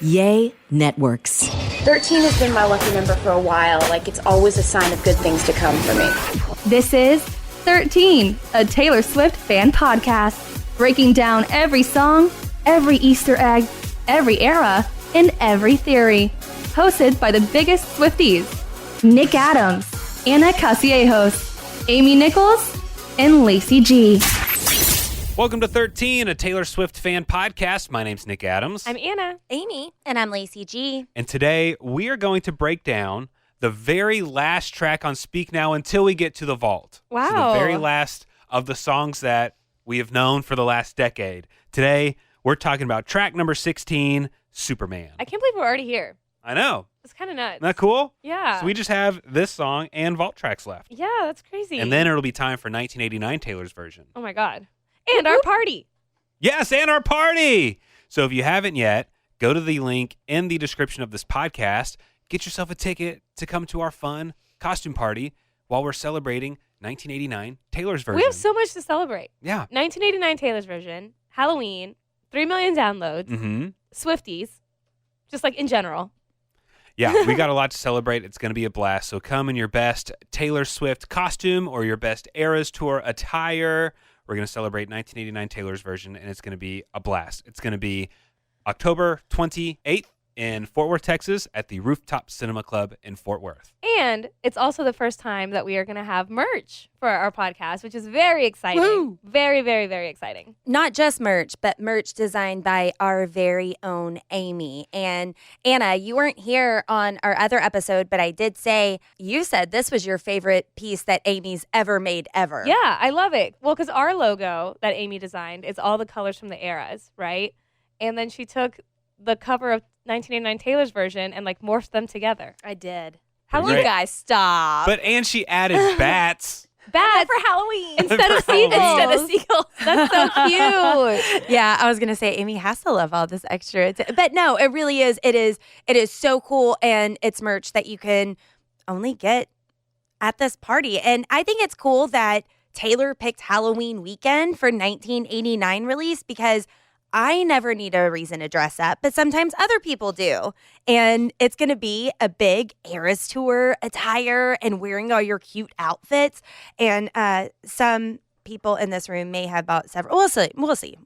Yay Networks. 13 has been my lucky number for a while. Like, it's always a sign of good things to come for me. This is 13, a Taylor Swift fan podcast, breaking down every song, every Easter egg, every era, and every theory. Hosted by the biggest Swifties, Nick Adams, Anna Casillejos, Amy Nichols, and Lacey G. Welcome to 13, a Taylor Swift fan podcast. My name's Nick Adams. I'm Anna. Amy. And I'm Lacey G. And today we are going to break down the very last track on Speak Now until we get to the vault. Wow. So the very last of the songs that we have known for the last decade. Today, we're talking about track number 16, Superman. I can't believe we're already here. I know. It's kind of nuts. Isn't that cool? Yeah. So we just have this song and vault tracks left. Yeah, that's crazy. And then it'll be time for 1989 Taylor's version. Oh my God. And our party. Yes, and our party. So if you haven't yet, go to the link in the description of this podcast. Get yourself a ticket to come to our fun costume party while we're celebrating 1989 Taylor's version. We have so much to celebrate. Yeah. 1989 Taylor's version, Halloween, 3 million downloads, Swifties, just like in general. Yeah, we got a lot to celebrate. It's going to be a blast. So come in your best Taylor Swift costume or your best Eras Tour attire. We're going to celebrate 1989 Taylor's version, and it's going to be a blast. It's going to be October 28th in Fort Worth, Texas, at the Rooftop Cinema Club in Fort Worth. And it's also the first time that we are going to have merch for our podcast, which is very exciting. Woo! Very, very, very exciting. Not just merch, but merch designed by our very own Amy. And Anna, you weren't here on our other episode, but I did say you said this was your favorite piece that Amy's ever made ever. Yeah, I love it. Well, because our logo that Amy designed is all the colors from the eras, right? And then she took the cover of 1989 Taylor's version and like morphed them together. I did. How Great. long? Guys, stop. And she added bats. Bats for Halloween. instead of For Halloween. seagulls. That's so cute. Yeah, I was gonna say Amy has to love all this extra, but no, it really is. It is so cool, and it's merch that you can only get at this party. And I think it's cool that Taylor picked Halloween weekend for 1989 release because I never need a reason to dress up, but sometimes other people do. And it's going to be a big Eras Tour attire and wearing all your cute outfits. And some people in this room may have bought several. We'll see.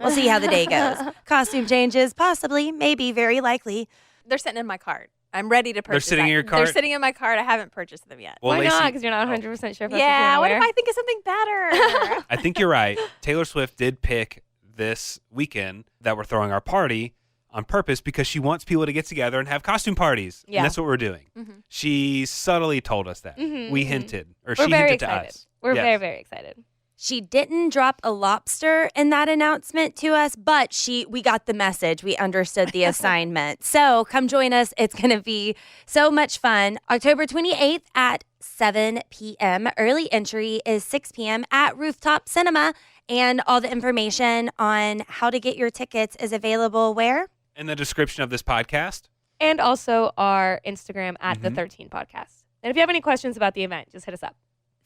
We'll see how the day goes. Costume changes, possibly, maybe, very likely. They're sitting in my cart. I'm ready to purchase. They're sitting in your cart? They're sitting in my cart. I haven't purchased them yet. Well, Why Lacey- not? Because you're not 100% sure if that's Yeah, what what you're if gonna I think of something better? I think you're right. Taylor Swift did pick this weekend that we're throwing our party on purpose because she wants people to get together and have costume parties. Yeah. And that's what we're doing. She subtly told us that. We hinted, or We're she very hinted excited. to us. We're Yes. very, very excited. She didn't drop a lobster in that announcement to us, but we got the message. We understood the assignment. So come join us. It's going to be so much fun. October 28th at 7 p.m. Early entry is 6 p.m. at Rooftop Cinema. And all the information on how to get your tickets is available where? In the description of this podcast. And also our Instagram at the 13 podcast. And if you have any questions about the event, just hit us up.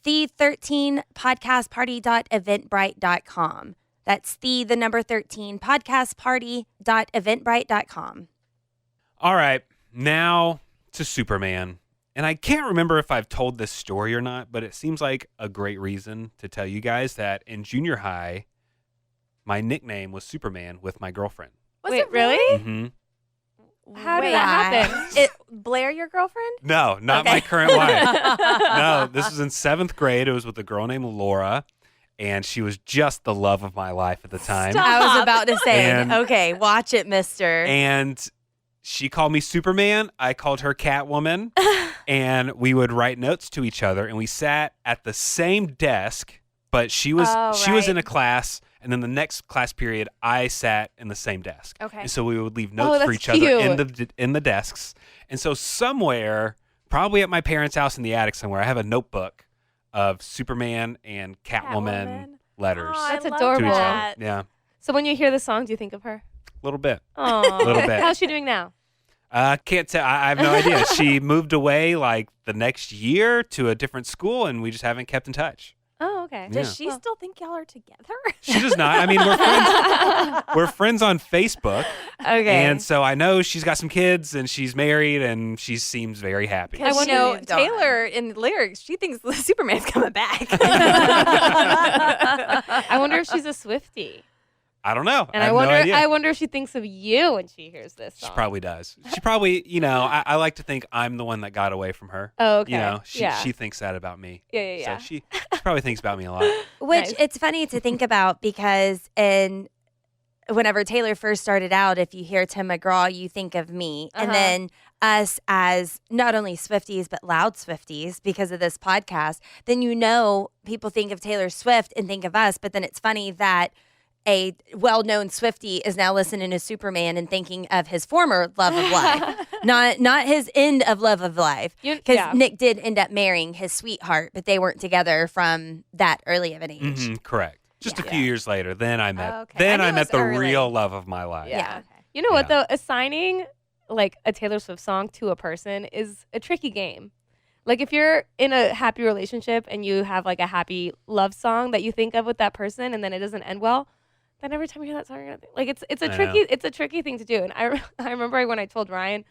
The 13 podcastparty.eventbrite.com. That's the number 13 podcastparty.eventbrite.com. All right, now to Superman. And I can't remember if I've told this story or not, but it seems like a great reason to tell you guys that in junior high, my nickname was Superman with my girlfriend. Wait, really? Mm-hmm. How did that happen? Blair, your girlfriend? No, not my current wife. No, this was in 7th grade. It was with a girl named Laura, and she was just the love of my life at the time. Stop. I was about to say, And- okay, watch it, mister. And she called me Superman. I called her Catwoman. And we would write notes to each other. And we sat at the same desk, but she was in a class. And then the next class period, I sat in the same desk. Okay. And so we would leave notes for that's each other cute. in the desks. And so somewhere, probably at my parents' house in the attic somewhere, I have a notebook of Superman and Catwoman letters Oh, That's I love adorable. to each that. other. Yeah, So when you hear the song, do you think of her? a little bit. Oh, Little bit. How's she doing now? Can't tell. I have no idea. She moved away like the next year to a different school, and we just haven't kept in touch. Oh, okay. Does she still think y'all are together? She does not. I mean, we're friends. We're friends on Facebook. Okay. And so I know she's got some kids and she's married and she seems very happy. I wonder- know moved on. Taylor in the lyrics, she thinks Superman's coming back. I wonder if she's a Swiftie. I don't know. And I I have wonder no idea. I wonder if she thinks of you when she hears this She song. probably does. She probably, I like to think I'm the one that got away from her. Oh, okay. She thinks that about me. Yeah. So she probably thinks about me a lot. Which Nice. it's funny to think about because whenever Taylor first started out, if you hear Tim McGraw, you think of me. And then us as not only Swifties, but loud Swifties because of this podcast, then people think of Taylor Swift and think of us. But then it's funny that a well-known Swiftie is now listening to Superman and thinking of his former love of life, not his end of love of life. Because Nick did end up marrying his sweetheart, but they weren't together from that early of an age. Mhm, correct. Just a few years later, then I met Okay. then I I knew it met was the early. real love of my life. Yeah. Okay. You know what Yeah. though? Assigning like a Taylor Swift song to a person is a tricky game. Like if you're in a happy relationship and you have like a happy love song that you think of with that person and then it doesn't end well, then every time you hear that song, you're gonna think, like it's a tricky thing to do. And I remember when I told Ryan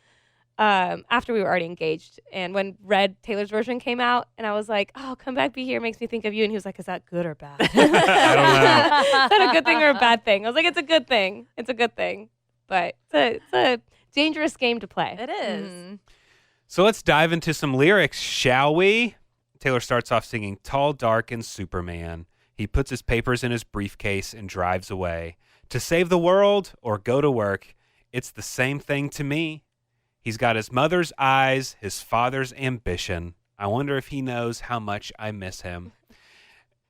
after we were already engaged and when Red Taylor's version came out and I was like, oh, Come Back Be Here makes me think of you, and he was like, is that good or bad? I don't know. Is that a good thing or a bad thing? I was like, it's a good thing. It's a good thing. But it's a dangerous game to play. It is. Mm. So let's dive into some lyrics, shall we? Taylor starts off singing Tall, Dark, and Superman. He puts his papers in his briefcase and drives away. To save the world or go to work, it's the same thing to me. He's got his mother's eyes, his father's ambition. I wonder if he knows how much I miss him.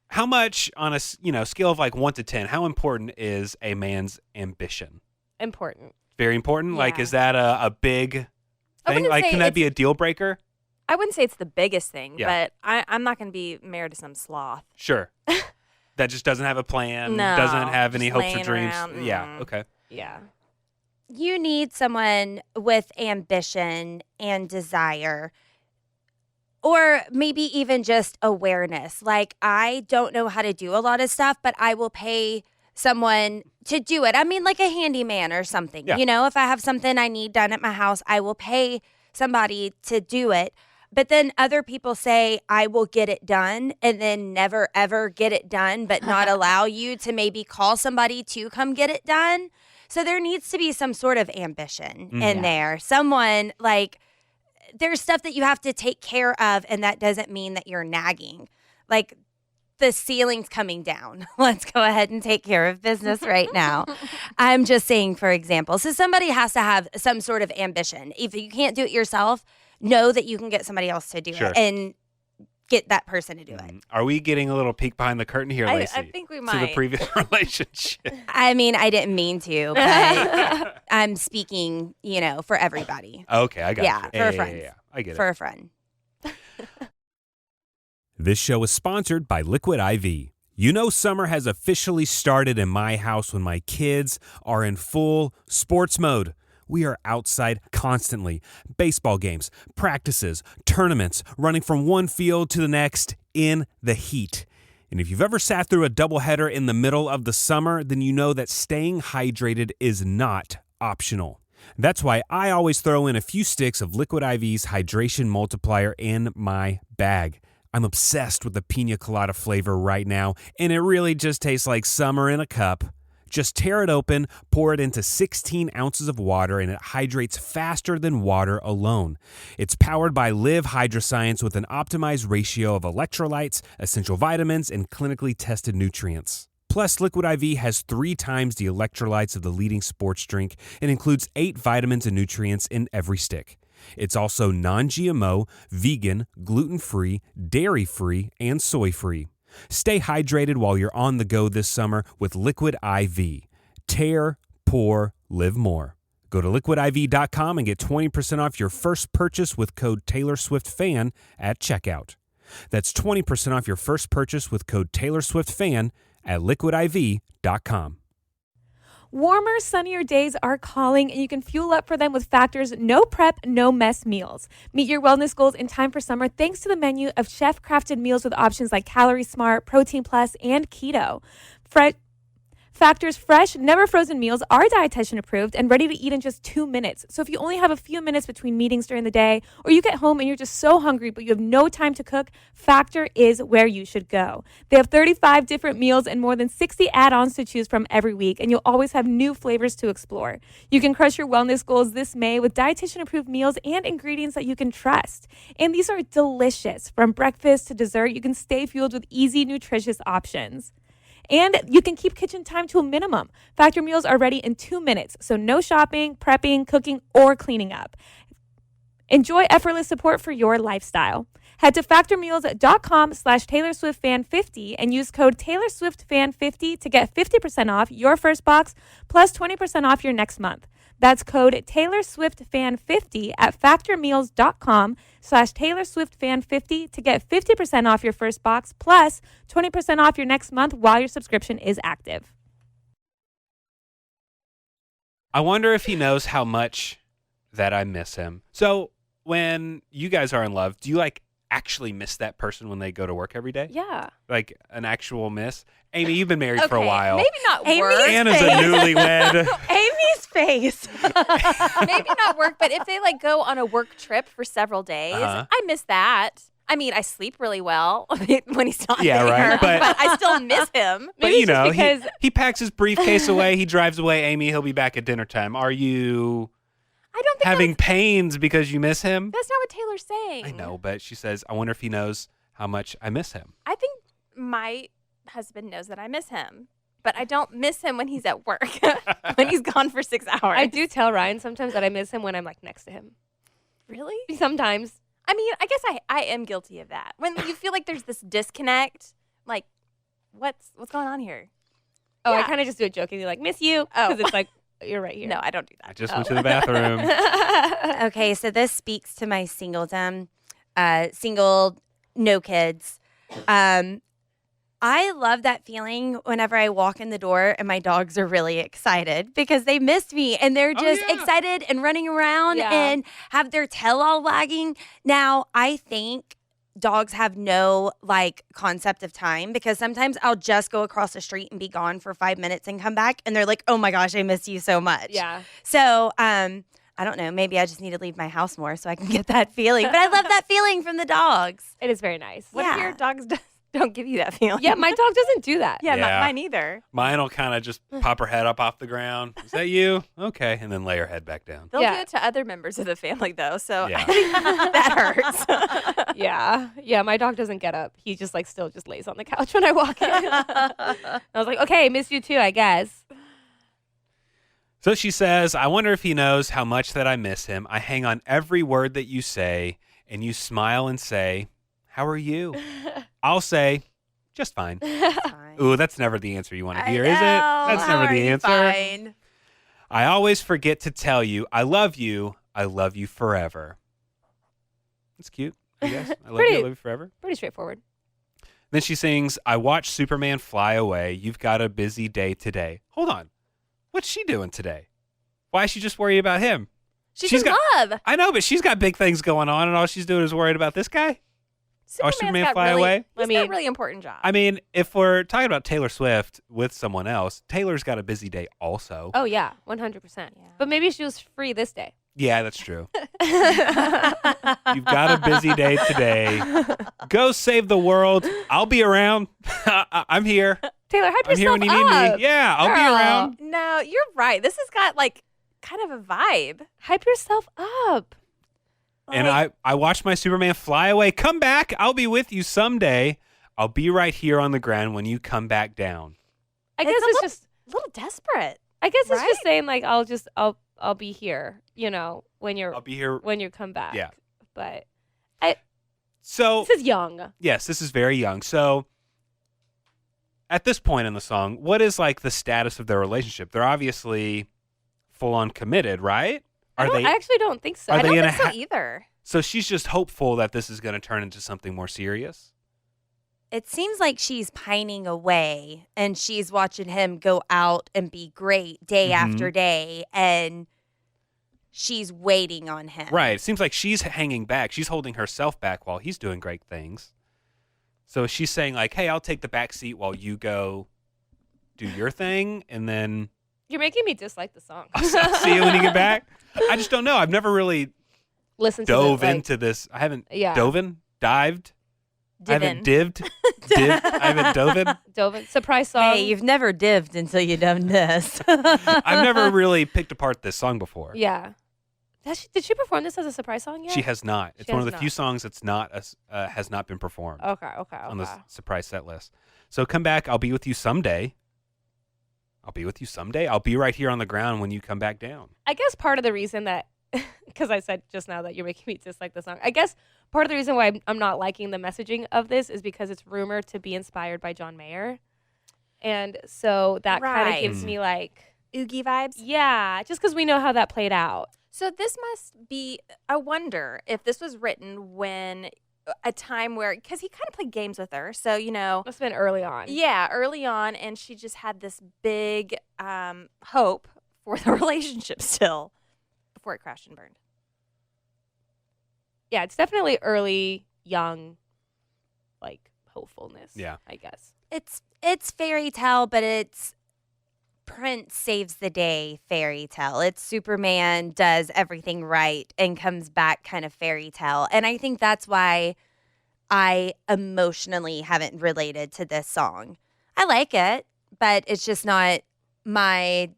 How much on a scale of like 1 to 10, how important is a man's ambition? Important. Very important? Like, Yeah. is that a big I thing? wouldn't Like, say can that be a deal breaker? I wouldn't say it's the biggest thing, Yeah. but I'm not going to be married to some sloth. Sure. That just doesn't have a plan, No, doesn't have any just hopes or laying dreams. around, Yeah, okay. Yeah. You need someone with ambition and desire, or maybe even just awareness. Like, I don't know how to do a lot of stuff, but I will pay someone to do it. I mean, like a handyman or something. Yeah. If I have something I need done at my house, I will pay somebody to do it. But then other people say, I will get it done, and then never, ever get it done, but not allow you to maybe call somebody to come get it done. So there needs to be some sort of ambition in there. Someone, like, there's stuff that you have to take care of, and that doesn't mean that you're nagging. Like, the ceiling's coming down. Let's go ahead and take care of business right now. I'm just saying, for example. So somebody has to have some sort of ambition. If you can't do it yourself, know that you can get somebody else to do Sure. it and get that person to do it. Are we getting a little peek behind the curtain here, I Lacey? think we To the might. previous relationship. I mean, I didn't mean to, but I'm speaking, for everybody. Okay, I got Yeah, you. for friends. Yeah, I get For it. a friend. This show is sponsored by Liquid IV. Summer has officially started in my house when my kids are in full sports mode. We are outside constantly. Baseball games, practices, tournaments, running from one field to the next in the heat. And if you've ever sat through a doubleheader in the middle of the summer, then you know that staying hydrated is not optional. That's why I always throw in a few sticks of Liquid IV's hydration multiplier in my bag. I'm obsessed with the pina colada flavor right now, and it really just tastes like summer in a cup. Just tear it open, pour it into 16 ounces of water, and it hydrates faster than water alone. It's powered by Live Hydroscience with an optimized ratio of electrolytes, essential vitamins, and clinically tested nutrients. Plus, Liquid IV has 3 times the electrolytes of the leading sports drink and includes 8 vitamins and nutrients in every stick. It's also non-GMO, vegan, gluten-free, dairy-free, and soy-free. Stay hydrated while you're on the go this summer with Liquid IV. Tear, pour, live more. Go to liquidiv.com and get 20% off your first purchase with code TaylorSwiftFan at checkout. That's 20% off your first purchase with code TaylorSwiftFan at liquidiv.com. Warmer, sunnier days are calling, and you can fuel up for them with Factor's no prep, no mess meals. Meet your wellness goals in time for summer thanks to the menu of chef-crafted meals with options like Calorie Smart, Protein Plus, and Keto. Factor's fresh, never frozen meals are dietitian approved and ready to eat in just 2 minutes. So if you only have a few minutes between meetings during the day, or you get home and you're just so hungry but you have no time to cook, Factor is where you should go. They have 35 different meals and more than 60 add-ons to choose from every week, and you'll always have new flavors to explore. You can crush your wellness goals this May with dietitian approved meals and ingredients that you can trust. And these are delicious. From breakfast to dessert, you can stay fueled with easy, nutritious options. And you can keep kitchen time to a minimum. Factor meals are ready in 2 minutes, so no shopping, prepping, cooking, or cleaning up. Enjoy effortless support for your lifestyle. Head to factormeals.com/TaylorSwiftFan50 and use code TaylorSwiftFan50 to get 50% off your first box plus 20% off your next month. That's code TaylorSwiftFan50 at factormeals.com/TaylorSwiftFan50 to get 50% off your first box plus 20% off your next month while your subscription is active. I wonder if he knows how much that I miss him. So when you guys are in love, do you like actually miss that person when they go to work every day? Yeah. Like an actual miss? Amy, you've been married for a while. Maybe not Amy's work. Anna's a newlywed. Amy's face. Maybe not work, but if they like go on a work trip for several days, I miss that. I mean, I sleep really well when he's not Yeah, there, right, but- but I still miss him. But Maybe you it's just know, because he packs his briefcase away, he drives away. Amy, he'll be back at dinner time. Are you I don't think having pains because you miss him? that's not what Taylor's saying. I know, but she says, I wonder if he knows how much I miss him. I think my husband knows that I miss him, but I don't miss him when he's at work, when he's gone for 6 hours. I do tell Ryan sometimes that I miss him when I'm like next to him. Really? Sometimes. I mean, I guess I am guilty of that. When you feel like there's this disconnect, like, what's going on here? Oh, I Yeah. kind of just do it jokingly, like miss you, Oh. because it's like you're right here. No, I don't do I that. just went to the bathroom. Okay, so this speaks to my singledom, single, no kids. I love that feeling whenever I walk in the door and my dogs are really excited because they missed me and they're just yeah. excited and running around Yeah. and have their tail all wagging. Now, I think dogs have no like concept of time because sometimes I'll just go across the street and be gone for 5 minutes and come back and they're like, "Oh my gosh, I miss you so much." Yeah. So, I don't know. Maybe I just need to leave my house more so I can get that feeling. But I love that feeling from the dogs. It is very nice. What if your dogs don't give you that feeling? Yeah, my dog doesn't do that. Yeah, Yeah. mine either. Mine will kind of just pop her head up off the ground. Is that you? Okay. And then lay her head back down. They'll Yeah. do it to other members of the family, though, so Yeah. I think that hurts. Yeah, my dog doesn't get up. He just like still just lays on the couch when I walk in. I was like, okay, miss you too, I guess. So she says, I wonder if he knows how much that I miss him. I hang on every word that you say, and you smile and say, how are you? I'll say, just fine. Fine. Ooh, that's never the answer you want to I hear, is it? know. That's How never are the you? answer. Fine. I always forget to tell you, I love you. I love you forever. That's cute, I guess. I love you. I Pretty- love you forever. Pretty straightforward. Then she sings, I watched Superman fly away. You've got a busy day today. Hold on. What's she doing today? Why is she just worried about him? She's She's in got- love. I know, but she's got big things going on, and all she's doing is worried about this guy. Superman got fly really, away? He's I mean- got a really important job. I mean, if we're talking about Taylor Swift with someone else, Taylor's got a busy day also. Oh yeah, 100%. But maybe she was free this day. Yeah, that's true. You've got a busy day today. Go save the world. I'll be around. I'm here. Taylor, hype I'm here yourself when you need up. me. Yeah, I'll be Girl. around. No, you're right. This has got like kind of a vibe. Hype yourself up. And I watched my Superman fly away. Come back. I'll be with you someday. I'll be right here on the ground when you come back down. I guess a it's little- just. A little desperate. I guess it's right? just saying like I'll be here. You know when I'll be here. when you come back. Yeah. But So, this is young. yes, this is very young. So, at this point in the song, what is like the status of their relationship? They're obviously full on committed, right? I actually don't think so. Are I they don't in a think so ha- either. So she's just hopeful that this is going to turn into something more serious. it seems like she's pining away and she's watching him go out and be great day after day, and she's waiting on him. Right. It seems like she's hanging back. She's holding herself back while he's doing great things. So she's saying like, hey, I'll take the back seat while you go do your thing, and then You're making me dislike the song. I'll see you when you get back. I just don't know. I've never really Listen dove to it, into this. I haven't Yeah. dived. I haven't dived. I haven't dove in. Surprise song. Hey, you've never dived until you've done this. I've never really picked apart this song before. Yeah. Did she perform this as a surprise song yet? She has not. It's She one of has the not. few songs that's not has not been performed Okay. on the surprise set list. So come back. I'll be with you someday. I'll be right here on the ground when you come back down. I guess part of the reason that, because I said just now that you're making me dislike the song, I guess part of the reason why I'm not liking the messaging of this is because it's rumored to be inspired by John Mayer. And so that kind of Right. gives me like, Oogie vibes. yeah, just because we know how that played out. So this must be, I wonder if this was written when a time where, because he kind of played games with her. So, Must have been early on. yeah, early on. And she just had this big hope for the relationship still before it crashed and burned. Yeah, it's definitely early, young, like hopefulness. Yeah. I guess. It's fairy tale, but it's Prince saves the day fairy tale. It's Superman does everything right and comes back kind of fairy tale. And I think that's why I emotionally haven't related to this song. I like it, but it's just not my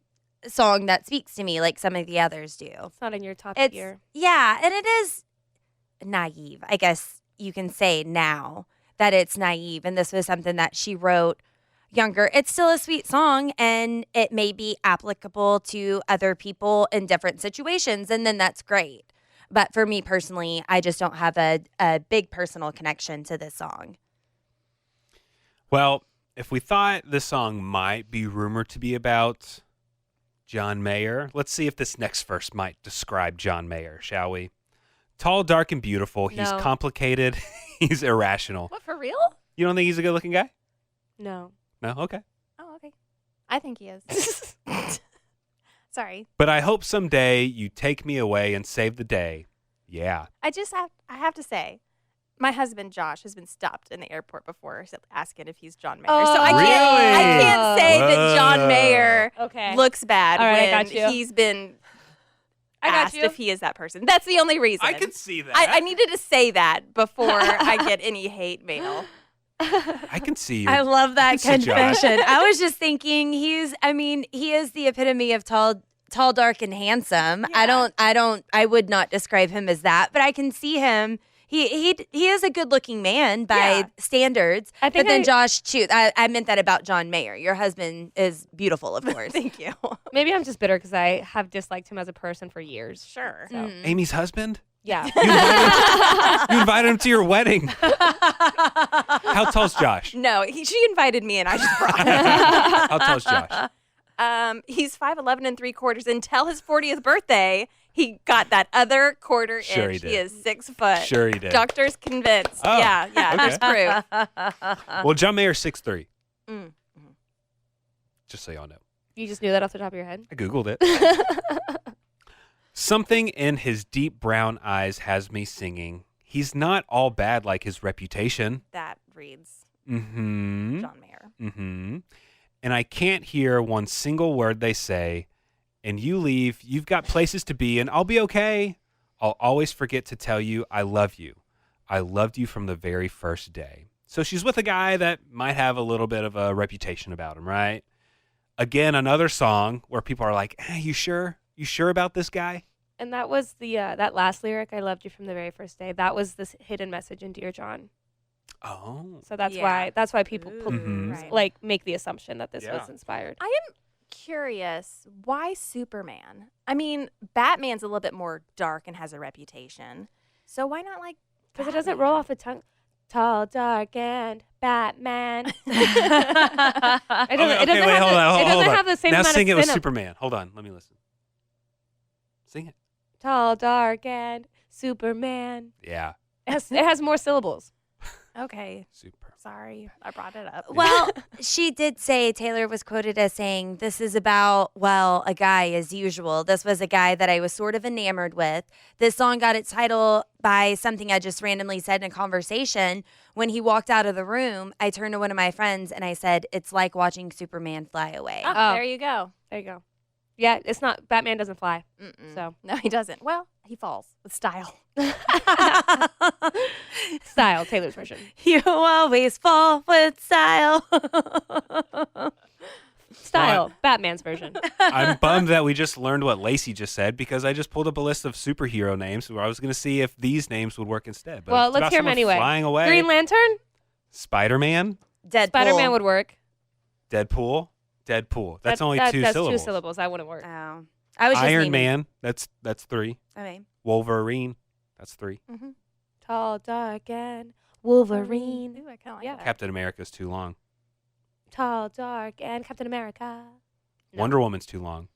song that speaks to me like some of the others do. It's not in your top It's tier. yeah, and it is naive. I guess you can say now that it's naive, and this was something that she wrote younger. It's still a sweet song, and it may be applicable to other people in different situations, and then that's great. But for me personally, I just don't have a big personal connection to this song. Well, if we thought this song might be rumored to be about John Mayer, let's see if this next verse might describe John Mayer, shall we? Tall, dark, and beautiful. He's No. complicated. He's irrational. What, for real? You don't think he's a good-looking guy? No. No? Okay. Oh, okay. I think he is. Sorry. But I hope someday you take me away and save the day. Yeah. I have to say, my husband Josh has been stopped in the airport before asking if he's John Mayer. So I Really? can't say that John Whoa. Mayer Okay. looks bad All right, I when got you. he's been I got asked you. if he is that person. That's the only reason. I can see that. I needed to say that before I get any hate mail. I can see you. I love that can see Josh. confession. I was just thinking he is the epitome of tall, dark, and handsome. Yeah. I would not describe him as that, but I can see him. He is a good looking man by Yeah. standards. I think but then I- Josh, I meant that about John Mayer. Your husband is beautiful, of course. Thank you. Maybe I'm just bitter because I have disliked him as a person for years. Sure. So, Amy's husband? yeah. You invited him to your wedding. How tall's Josh? No, she invited me and I just brought him. How tall's Josh? He's 5'11" and 3/4 until his 40th birthday. He got that other quarter Sure inch. he He did. is 6 foot. Sure he did. Doctor's convinced. Oh, Yeah, okay. there's proof. Well, John Mayer's 6'3". Mm. Just so y'all know. You just knew that off the top of your head? I Googled it. Something in his deep brown eyes has me singing. He's not all bad like his reputation. That reads Mm-hmm. John Mayer. Mm-hmm. And I can't hear one single word they say. And you leave, you've got places to be, and I'll be okay. I'll always forget to tell you I love you. I loved you from the very first day. So she's with a guy that might have a little bit of a reputation about him, right? Again, another song where people are like, hey, you sure? You sure about this guy? And that was the that last lyric, I loved you from the very first day. That was this hidden message in Dear John. Oh. So that's Yeah. why people Mhm. Right. like make the assumption that this Yeah. was inspired. I am curious, why Superman? I mean, Batman's a little bit more dark and has a reputation. So why not like Because it doesn't roll off the tongue. Tall, dark, and Batman. It doesn't, Okay, wait, hold on. it doesn't hold on. have the same now amount sing of it with cinema. Superman. Hold on. Let me listen. Sing it. Tall, dark, and Superman. Yeah. It has more syllables. Okay. Superman. Sorry, I brought it up. Well, she did say, Taylor was quoted as saying, this is about, well, a guy as usual. This was a guy that I was sort of enamored with. This song got its title by something I just randomly said in a conversation. When he walked out of the room, I turned to one of my friends and I said, it's like watching Superman fly away. Oh, there you go. There you go. Yeah, it's not, Batman doesn't fly. So No, he doesn't. Well, he falls with style. style, Taylor's version. You always fall with style. Style, Batman's version. I'm bummed that we just learned what Lacey just said because I just pulled up a list of superhero names where I was going to see if these names would work instead. But Well, it's let's about hear 'em someone anyway. Flying away. Green Lantern? Spider-Man. Deadpool. Spider-Man would work. Deadpool. That's only two that's syllables. 2 syllables. That wouldn't work. Oh. I was just Iron naming- Man. That's 3. Okay. Wolverine. That's 3. Tall, dark, and Wolverine. Ooh, I kind of like Yeah. that. Captain America's too long. Tall, dark, and Captain America. No. Wonder Woman's too long.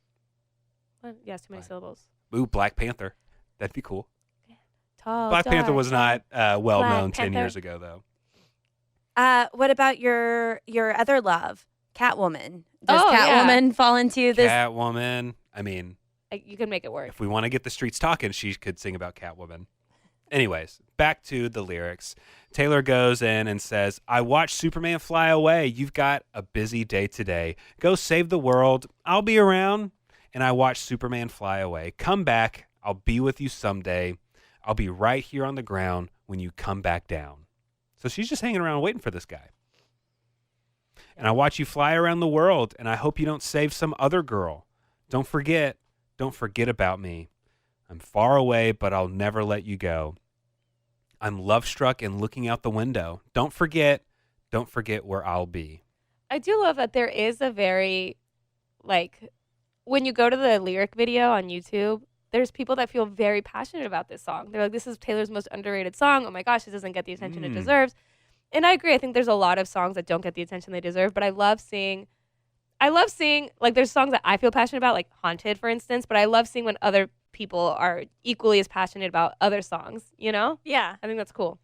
Well, yeah, it's too many syllables. Ooh, Black Panther. That'd be cool. Tall, Black Panther dark, was not well Black known 10 Panther. years ago, though. What about your other love, Catwoman? Does Oh, yeah. Catwoman fall into this? Catwoman. I mean, You can make it work. if we want to get the streets talking, she could sing about Catwoman. Anyways, back to the lyrics. Taylor goes in and says, I watched Superman fly away. You've got a busy day today. Go save the world. I'll be around. And I watched Superman fly away. Come back. I'll be with you someday. I'll be right here on the ground when you come back down. So she's just hanging around waiting for this guy. And I watch you fly around the world, and I hope you don't save some other girl. Don't forget about me. I'm far away, but I'll never let you go. I'm love struck and looking out the window. Don't forget where I'll be. I do love that there is a very, when you go to the lyric video on YouTube, there's people that feel very passionate about this song. They're like, this is Taylor's most underrated song. Oh my gosh, it doesn't get the attention it deserves. And I agree. I think there's a lot of songs that don't get the attention they deserve, but I love seeing, there's songs that I feel passionate about, like Haunted, for instance, but I love seeing when other people are equally as passionate about other songs, you know? Yeah. I think that's cool.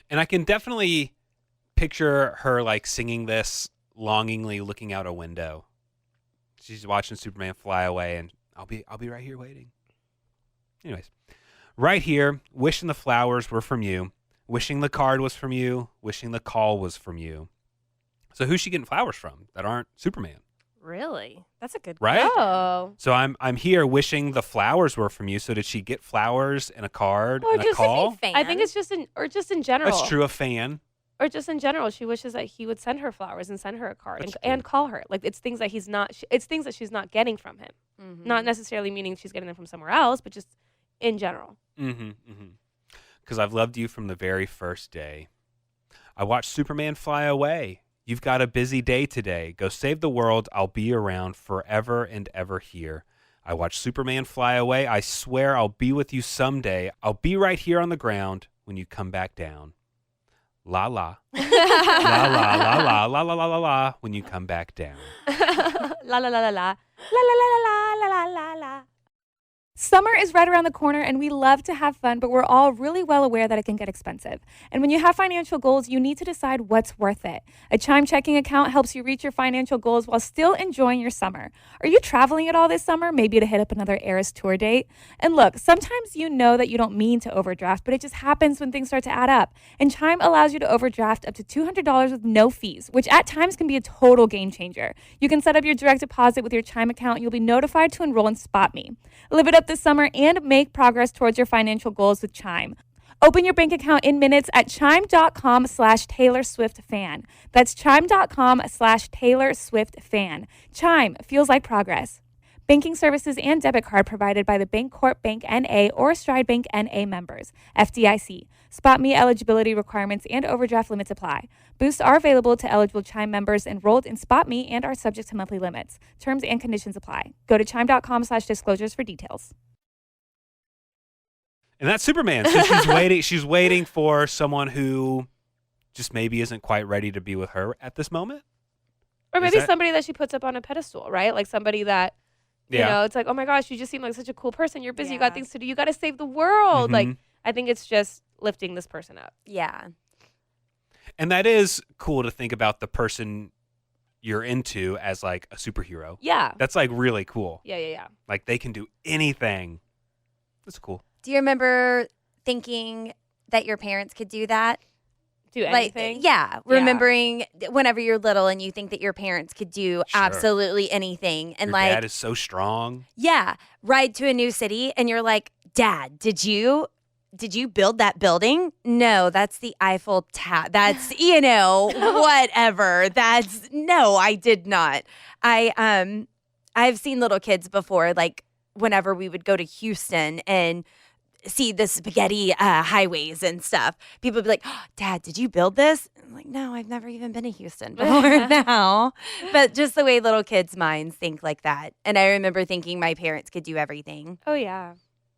And I can definitely picture her singing this longingly looking out a window. She's watching Superman fly away and I'll be right here waiting. Anyways, right here, wishing the flowers were from you, wishing the card was from you, wishing the call was from you. So who's she getting flowers from that aren't Superman? Really? That's a good Right? Oh. So I'm here wishing the flowers were from you. So did she get flowers and a card Or and a just call? I think it's just in general. That's true, a fan. Or just in general, she wishes that he would send her flowers and send her a card That's and true. call her. Like it's things that it's things that she's not getting from him. Not necessarily meaning she's getting them from somewhere else, but just in general. Because I've loved you from the very first day. I watched Superman fly away. You've got a busy day today. Go save the world. I'll be around forever and ever here. I watched Superman fly away. I swear I'll be with you someday. I'll be right here on the ground when you come back down. La la. La la la la la la la la la when you come back down. La la la la la. La la la la la la la la. Summer is right around the corner and we love to have fun, but we're all really well aware that it can get expensive. And when you have financial goals, you need to decide what's worth it. A Chime checking account helps you reach your financial goals while still enjoying your summer. Are you traveling at all this summer? Maybe to hit up another Eras tour date? And look, sometimes you know that you don't mean to overdraft, but it just happens when things start to add up. And Chime allows you to overdraft up to $200 with no fees, which at times can be a total game changer. You can set up your direct deposit with your Chime account and you'll be notified to enroll in Spot Me. Live it up this summer and make progress towards your financial goals with Chime. Open your bank account in minutes at chime.com/Taylor Swift fan. That's chime.com/Taylor Swift fan. Chime feels like progress. Banking services and debit card provided by the Bancorp Bank N.A. or Stride Bank N.A. members. FDIC. Spot Me eligibility requirements and overdraft limits apply. Boosts are available to eligible Chime members enrolled in Spot Me and are subject to monthly limits. Terms and conditions apply. Go to chime.com/disclosures for details. And that's Superman. So she's waiting for someone who just maybe isn't quite ready to be with her at this moment. Or maybe that- somebody that she puts up on a pedestal, right? Like somebody that, you know, it's like, oh my gosh, you just seem like such a cool person. You're busy. You got things to do. You got to save the world. Like, I think it's just lifting this person up. Yeah. And that is cool to think about the person you're into as like a superhero. Yeah. That's like really cool. Yeah. Like they can do anything. That's cool. Do you remember thinking that your parents could do that? Do anything? Like, yeah. Remembering whenever you're little and you think that your parents could do absolutely anything. And Your dad is so strong. Yeah. Ride to a new city and you're like, Dad, did you build that building? No, that's the Eiffel Tower. That's, whatever. No, I did not. I've seen little kids before, like whenever we would go to Houston and see the spaghetti highways and stuff. People would be like, oh, Dad, did you build this? I'm like, no, I've never even been to Houston before now. But just the way little kids' minds think like that. And I remember thinking my parents could do everything. Oh, yeah.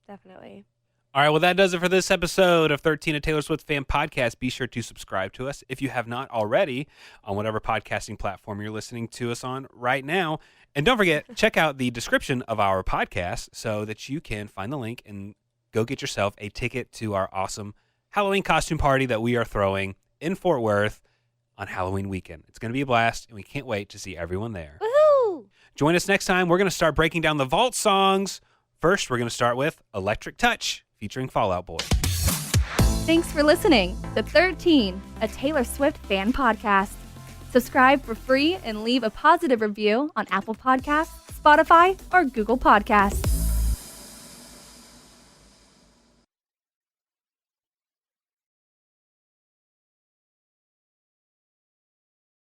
Definitely. All right, well, that does it for this episode of 13, a Taylor Swift Fan Podcast. Be sure to subscribe to us if you have not already on whatever podcasting platform you're listening to us on right now. And don't forget, check out the description of our podcast so that you can find the link and go get yourself a ticket to our awesome Halloween costume party that we are throwing in Fort Worth on Halloween weekend. It's going to be a blast, and we can't wait to see everyone there. Woohoo! Join us next time. We're going to start breaking down the vault songs. First, we're going to start with Electric Touch, featuring Fall Out Boy. Thanks for listening to 13, a Taylor Swift fan podcast. Subscribe for free and leave a positive review on Apple Podcasts, Spotify, or Google Podcasts.